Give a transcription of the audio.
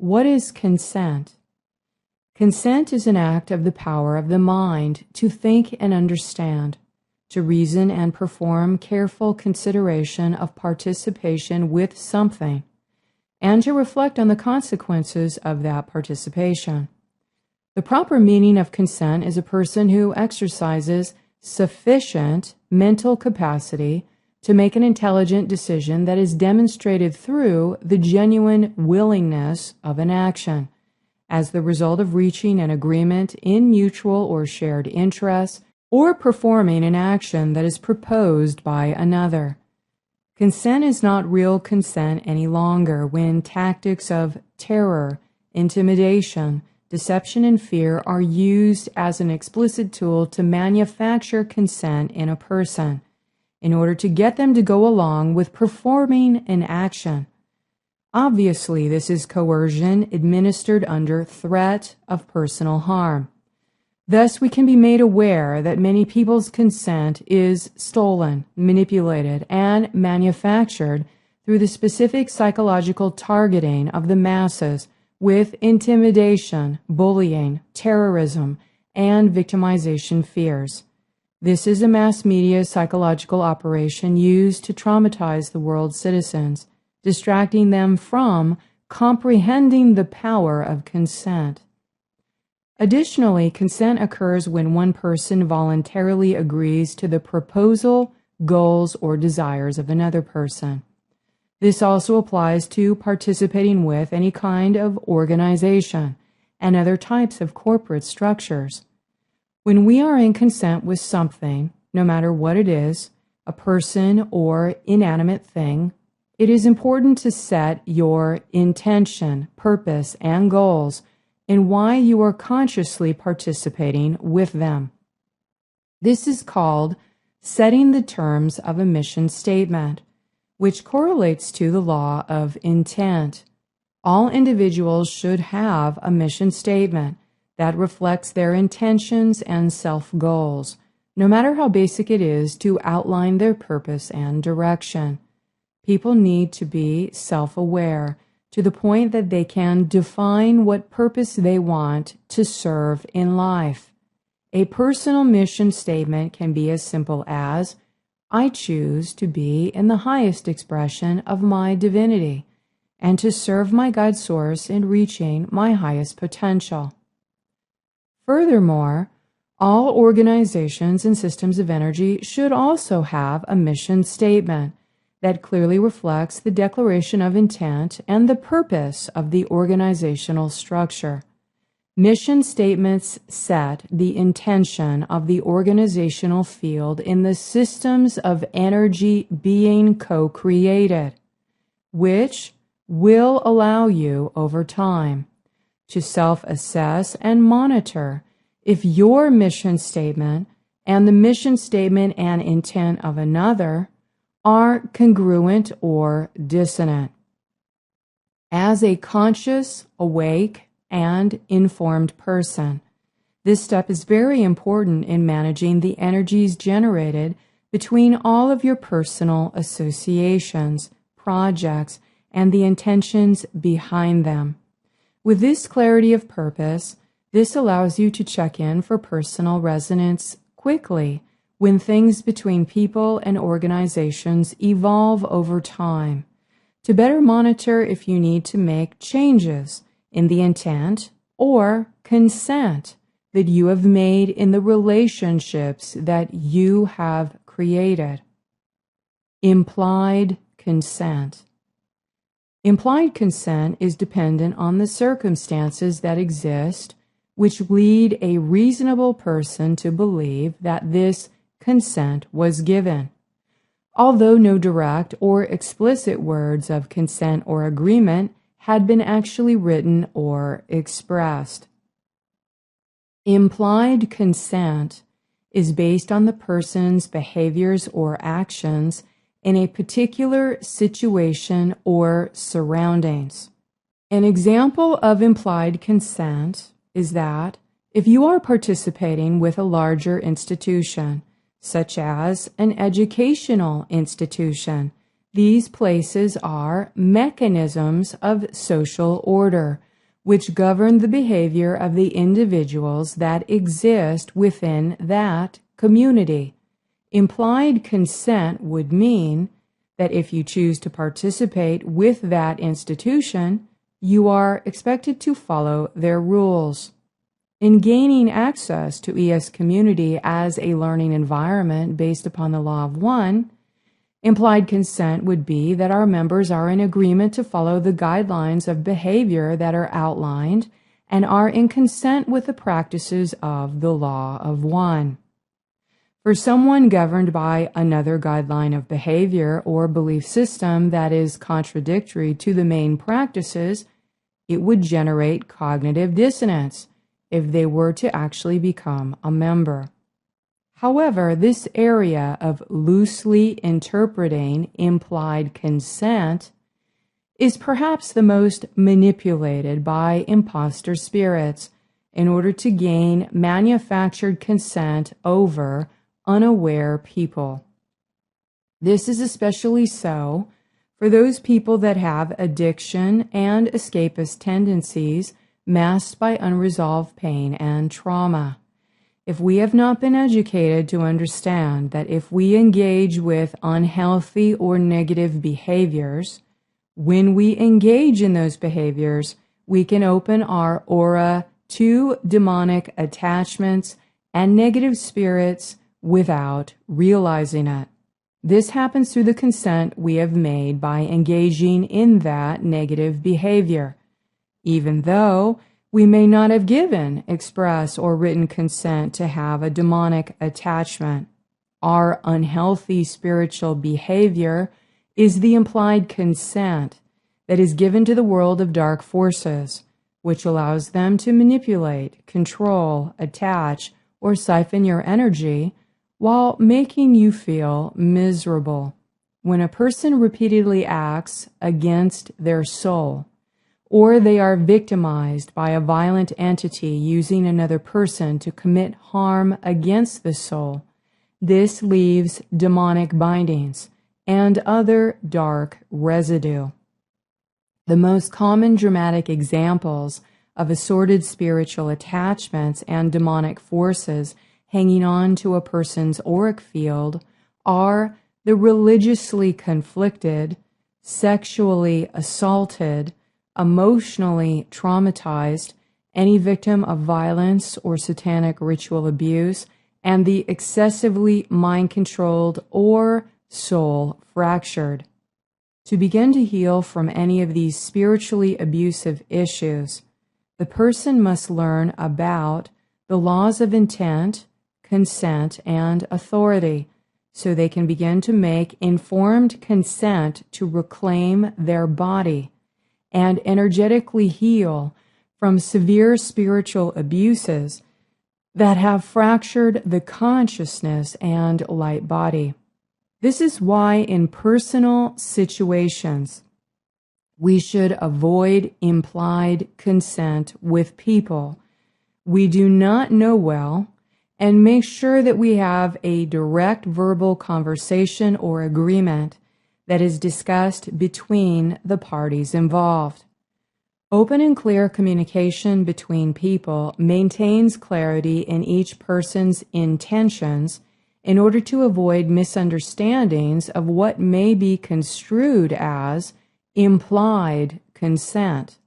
what is consent? Consent is an act of the power of the mind to think and understand, to reason and perform careful consideration of participation with something, and to reflect on the consequences of that participation. The proper meaning of consent is a person who exercises sufficient mental capacity to make an intelligent decision that is demonstrated through the genuine willingness of an action, as the result of reaching an agreement in mutual or shared interests, or performing an action that is proposed by another. Consent is not real consent any longer when tactics of terror, intimidation, deception, and fear are used as an explicit tool to manufacture consent in a person, in order to get them to go along with performing an action. Obviously, this is coercion administered under threat of personal harm. Thus, we can be made aware that many people's consent is stolen, manipulated, and manufactured through the specific psychological targeting of the masses with intimidation, bullying, terrorism, and victimization fears. This is a mass media psychological operation used to traumatize the world's citizens, distracting them from comprehending the power of consent. Additionally, consent occurs when one person voluntarily agrees to the proposal, goals, or desires of another person. This also applies to participating with any kind of organization and other types of corporate structures. When we are in consent with something, no matter what it is, a person or inanimate thing, it is important to set your intention, purpose, and goals in why you are consciously participating with them. This is called setting the terms of a mission statement, which correlates to the law of intent. All individuals should have a mission statement that reflects their intentions and self-goals, no matter how basic it is, to outline their purpose and direction. People need to be self-aware to the point that they can define what purpose they want to serve in life. A personal mission statement can be as simple as, I choose to be in the highest expression of my divinity and to serve my God source in reaching my highest potential. Furthermore, all organizations and systems of energy should also have a mission statement that clearly reflects the declaration of intent and the purpose of the organizational structure. Mission statements set the intention of the organizational field in the systems of energy being co-created, which will allow you over time to self-assess and monitor if your mission statement and the mission statement and intent of another are congruent or dissonant. As a conscious, awake, and informed person, this step is very important in managing the energies generated between all of your personal associations, projects, and the intentions behind them. With this clarity of purpose, this allows you to check in for personal resonance quickly when things between people and organizations evolve over time, to better monitor if you need to make changes in the intent or consent that you have made in the relationships that you have created. Implied consent. Implied consent is dependent on the circumstances that exist, which lead a reasonable person to believe that this consent was given. Although no direct or explicit words of consent or agreement had been actually written or expressed. Implied consent is based on the person's behaviors or actions in a particular situation or surroundings. An example of implied consent is that if you are participating with a larger institution, such as an educational institution, these places are mechanisms of social order which govern the behavior of the individuals that exist within that community. Implied consent would mean that if you choose to participate with that institution, you are expected to follow their rules. In gaining access to ES Community as a learning environment based upon the Law of One, implied consent would be that our members are in agreement to follow the guidelines of behavior that are outlined and are in consent with the practices of the Law of One. For someone governed by another guideline of behavior or belief system that is contradictory to the main practices, it would generate cognitive dissonance if they were to actually become a member. However, this area of loosely interpreting implied consent is perhaps the most manipulated by imposter spirits in order to gain manufactured consent over unaware people. This is especially so for those people that have addiction and escapist tendencies masked by unresolved pain and trauma. If we have not been educated to understand that if we engage with unhealthy or negative behaviors, when we engage in those behaviors, we can open our aura to demonic attachments and negative spirits without realizing it. This happens through the consent we have made by engaging in that negative behavior. Even though we may not have given express or written consent to have a demonic attachment, our unhealthy spiritual behavior is the implied consent that is given to the world of dark forces, which allows them to manipulate, control, attach, or siphon your energy while making you feel miserable. When a person repeatedly acts against their soul, or they are victimized by a violent entity using another person to commit harm against the soul, this leaves demonic bindings and other dark residue. The most common dramatic examples of assorted spiritual attachments and demonic forces hanging on to a person's auric field are the religiously conflicted, sexually assaulted, emotionally traumatized, any victim of violence or satanic ritual abuse, and the excessively mind-controlled or soul-fractured. To begin to heal from any of these spiritually abusive issues, the person must learn about the laws of intent, consent, and authority, so they can begin to make informed consent to reclaim their body and energetically heal from severe spiritual abuses that have fractured the consciousness and light body. This is why in personal situations, we should avoid implied consent with people we do not know well, and make sure that we have a direct verbal conversation or agreement that is discussed between the parties involved. Open and clear communication between people maintains clarity in each person's intentions in order to avoid misunderstandings of what may be construed as implied consent.